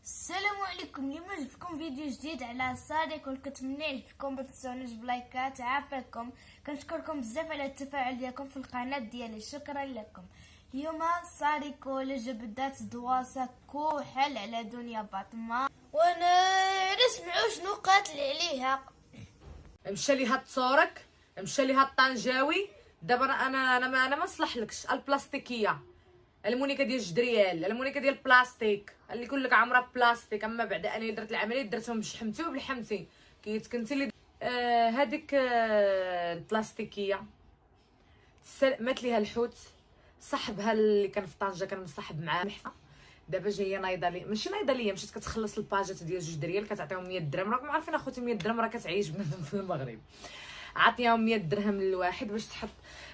السلام عليكم. اليوم جبتكم فيديو جديد على صادق، والكنتمنى يعجبكم. متنسونيش بلايكات. عافاكم، كنشكركم بزاف على التفاعل ديالكم في القناه ديالي، شكرا لكم. اليوم صادق ولا جبدات دواسه كحل على دنيا باطمه، وانا نسمعوا شنو قاتل عليها. مشى ليها التصورك، مشى ليها الطنجاوي. دابا انا ما نصلحلكش البلاستيكيه، المونيكا ديال الجدريال، المونيكا ديال البلاستيك اللي يقول لك عامره بلاستيك. اما بعد انا درت العمليه درتهم بشحمتي وبلحمتي كيتكنتي لي هذيك البلاستيكيه. مات ليها الحوت، صاحبها اللي كان في طنجه كان مصاحب معاه محفه. دابا جايه نايضه لي، ماشي نايضه ليا، مشات كتخلص الباجات ديال جوج دريال، كتعطيهم 100 درهم. راكم عارفين اخوتي 100 درهم راه كتعيش بنادم في المغرب. عطيهم 100 درهم للواحد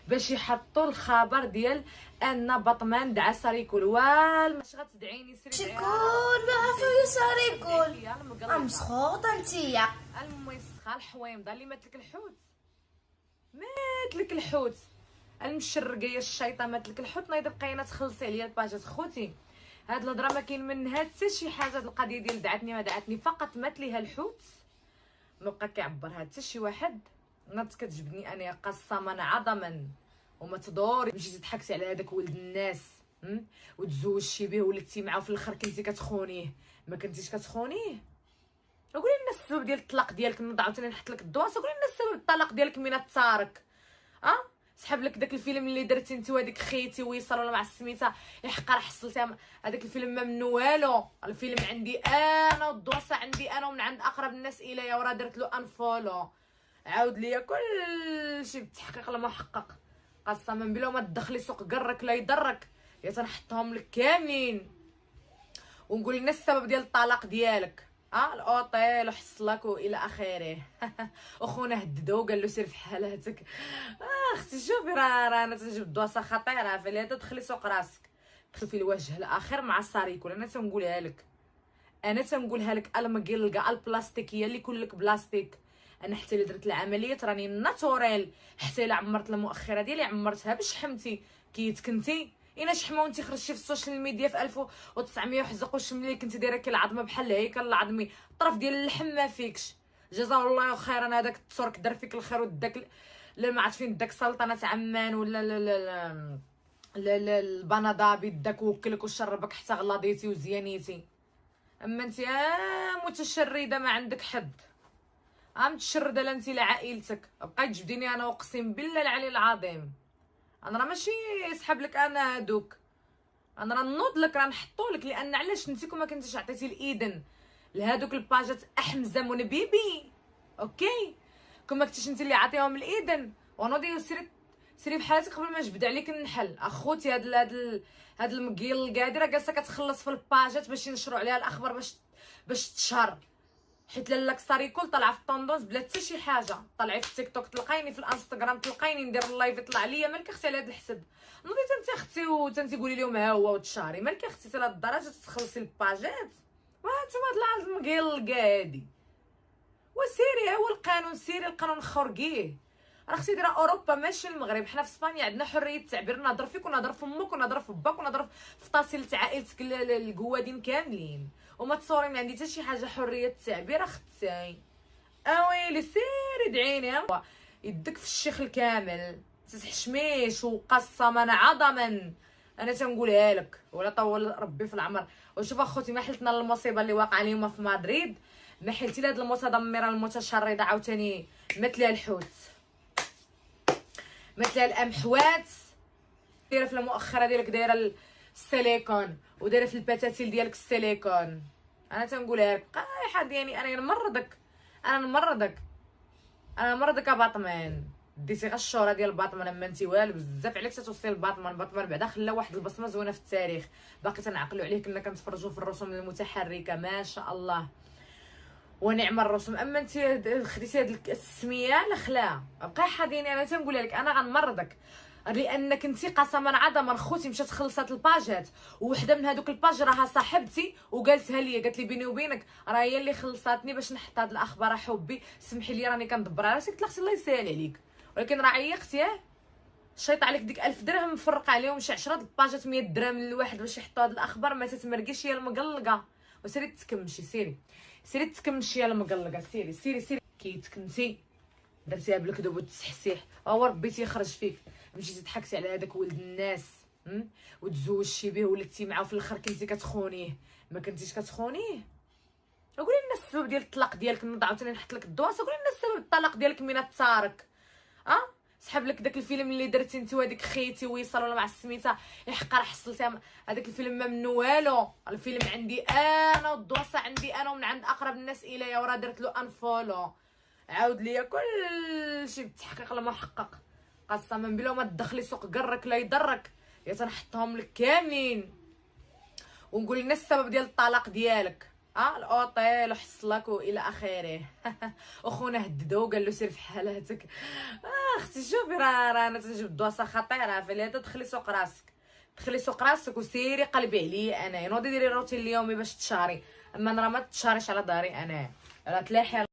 باش يحطوا الخبر ديال ان بطمان دعا ساريكول. واش غتدعيني سيري شكون ما عرفوا يساري يقول مسخوطه نتيا. الموسخه الحويمضه اللي مات لك الحوت، مات لك الحوت المشرقيه الشيطان، مات لك الحوت. نايضه بقينا تخلصي عليا الباجات خوتي. هاد الهضره ما كاين منها حتى شي حاجه. هاد القضيه ديال دعتني ما دعتني، فقط مات ليها الحوت، ما بقى كيعبرها حتى شي واحد. ناضت كتجبدني انا قسما عظما وما تدوري. مشيتي ضحكتي على هذاك ولد الناس وتزوجتي به ولدتي معاه، وفي الاخر كنتي كتخونيه. ما كنتيش كتخونيه. قولي لنا السبب ديال الطلاق ديالك. نوض عاوتاني نحط لك الدواسه. قولي لنا السبب الطلاق ديالك من تارك. سحب لك داك الفيلم اللي درتي انت وهذيك خيتي ويصل ولا مع السميتها يحقر حصلتها. هذاك الفيلم ما منه والو. الفيلم عندي انا والدواسه عندي انا ومن عند اقرب الناس اليا، وراه درت له انفولو. عاود ليا كلشي بالتحقيق المحقق. قسما بالله ما تدخلي سوق قرك لا يضرك، يا تنحطهم لك كاملين ونقول لنا السبب ديال الطلاق ديالك. الاوطيل وحصلك والى اخره. اخونا هددو قال له سير في حالاتك. اختي شوفي راه انا تنجيب دواسه خطيره، فلا تدخلي سوق راسك. تشوفي الوجه الاخر مع الساريكول. انا تنقولها لك، انا تنقولها لك المقلقه البلاستيكيه اللي كلك بلاستيك. انا حتى اللي درت العمليه راني ناتوريل، حتى الا عمرت المؤخره ديالي عمرتها بشحمتي. كنتي انا شحمه وانت خرجتي في السوشيال ميديا في 1900 وحزق وش ملي كنتي دايره كي العظمه بحال الهيكل العظمي، الطرف ديال اللحم ما فيكش. جزاه الله خيرا هذاك الترك دار فيك الخير وداك لا ما عرفت فين داك سلطنه عمان ولا لا لا لا لا لا البنادابي داك وكلك وشربك حتى غلاضيتي وزيانيتي. اما انت متشرده ما عندك حد. متشرده لا انت لا عائلتك. بقاي تجبديني انا اقسم بالله العلي العظيم. انا راه ماشي يسحب لك انا هادوك، انا راه نوض لك راه نحطو لك. لان علاش نتيكم ما كنتيش عطيتي الاذن لهادوك الباجات احمزه من بيبي. اوكي كون كنتيش انت اللي عطيهم الاذن ونوضي سيري بحالاتك قبل ما نجبد عليك النحل. اخوتي هاد المقيل القادر جالسه كتخلص في الباجات باش ينشروا عليها الاخبار باش تشهر. حيت لالاك ساريكول طالعه في الطوندونس بلا حتى شي حاجه. طلعي في التيك توك تلقايني، في الانستغرام تلقايني ندير اللايف يطلع ليا. مالك اختي على هاد الحسب؟ نوضي انت اختي وتنتي قولي لهم ها هو وتشاري. مالك اختي حتى لهاد الدرجه تخلصي الباجات؟ وانتم هاد العالم المقيل القادي. وسيري هو القانون، سيري القانون خرقيه. راه اختي دايره اوروبا ماشي المغرب. حنا في اسبانيا عندنا حريه التعبير، نهضر فيك ونهضر في امك ونهضر في باك ونهضر في طاسيل تاع عائلتك القوادين كاملين. وما تصوري ما عندي حتى شي حاجه حريه التعبير اختي. اويلي سيري ادعيني يدك في الشيخ الكامل تتحشميش وقسما عظما. انا تنقولها لك ولا طول ربي في العمر. وشوف اخوتي ما حلتنا المصيبه اللي واقعه اليوم في مدريد، ما حلتي لهاد المتدمره المتشرده عاوتاني مات ليها الحوت، مات ليها الامحوات. دايره في المؤخره ديالك دايره السيليكون ودايره في البتاتيل ديالك السيليكون. انا تنقولها لك قايحه ديالي انا نمرضك، انا نمرضك باطمان. ديتي غير الشهره ديال باطمان ما انت والو. بزاف عليك تتوصلي لباطمان. باطمان بعدا خلا واحد البصمه زوينه في التاريخ. باقي تنعقلوا عليه. كنا كنتفرجوا في الرسوم المتحركه ما شاء الله ونعم الرسوم. اما انت خديتي هاد السميه لخلا بقاي حاضيني. انا تنقولها لك انا غنمرضك لانك انت قسما عظما خوتي مشات خلصات الباجات. وحده من هذوك الباج راها صاحبتي وقالتها لي، قالت لي بيني وبينك راه هي اللي خلصاتني باش نحط هاد الاخبار. حبي سمحي لي راني كندبر على راسك. قلت لها اختي الله يسهل عليك، ولكن راه عيقتي شيط عليك ديك 1000 درهم مفرق عليهم شي 10 الباجات 100 درهم للواحد باش يحطوا هاد الاخبار. ما تتمرقيش هي المقلقه وسيري تكمشي، سيري تكمشي يا المقلقه، سيري كيتكنتي درتيها بالكذوب والتسحسيح، هو ربي تيخرج فيك. مشيتي ضحكتي على هذاك ولد الناس وتزوجتي به ولدتي معاه، وفي الاخر كنتي كتخونيه. ما كنتيش كتخونيه. قولي لنا السبب ديال الطلاق ديالك. نوض عاوتاني نحط لك الدواسه. قولي لنا السبب الطلاق ديالك من تارك. سحب لك داك الفيلم اللي درتي انت وهذيك خيتي ويصل ولا مع السميته يحقر حصلتيها. هذاك الفيلم ما منو والو. الفيلم عندي انا والدواسه عندي انا ومن عند اقرب الناس اليا، وراه درت له انفولو. عاود ليا كلشي بالتحقيق المحقق. قسما بالله ما تدخلي سوق قرك لا يضرك. يا تنحطهم لك كاملين ونقول لنا السبب ديال الطلاق ديالك. الاوطيل وحصلك والى اخره. اخونا هددو وقال له سير في حالاتك. اختي شوفي راه انا تنجيب الدواسه خطيره، فلي تدخلي سوق راسك وسيري قلبي عليا انا. نوضي ديري روتين اليومي باش تشاري، اما انا راه ما تشاريش على داري انا. راه تلاحي